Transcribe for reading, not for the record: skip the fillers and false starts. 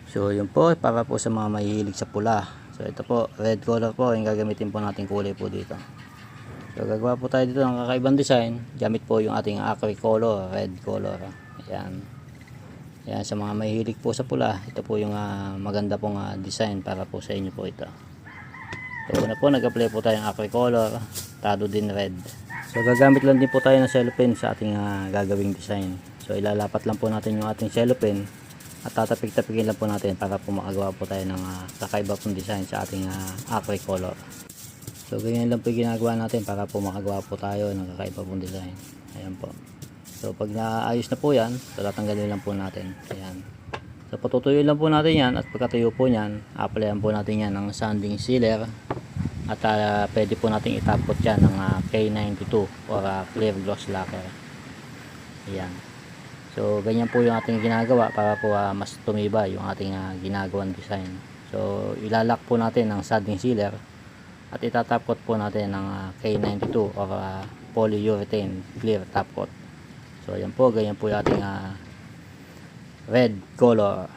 So yun po, para po sa mga mahihilig sa pula. So ito po, red color po yung gagamitin po natin kulay po dito. So gagawa po tayo dito ng kakaibang design. Gamit po yung ating aqua color, red color. Ayan. Ayan, sa mga mahihilig po sa pula, ito po yung maganda pong design para po sa inyo po ito. So una po, nag-apply po tayo ng aqua color, tado din red. So gagamit lang din po tayo ng cellophane sa ating gagawing design. So ilalapat lang po natin yung ating cellophane at tatapik-tapikin lang po natin para po makagawa po tayo ng kakaiba pong design sa ating aqua color. So ganyan lang po yung ginagawa natin para po makagawa po tayo ng kakaiba pong design. Ayan po. So pag naayos na po yan, so tatanggalin lang po natin. Ayan. So patutuyuin lang po natin yan, at pagkatuyo po yan, applyan po natin yan ng sanding sealer. At pwede po natin itapot yan ng K92 or clear gloss lacquer. Ayan. So ganyan po yung ating ginagawa para po mas tumibay yung ating ginagawang design. So ilalak po natin ng sanding sealer at itatapot po natin ng K92 or polyurethane clear top coat. So ayan po, ganyan po yung ating red color.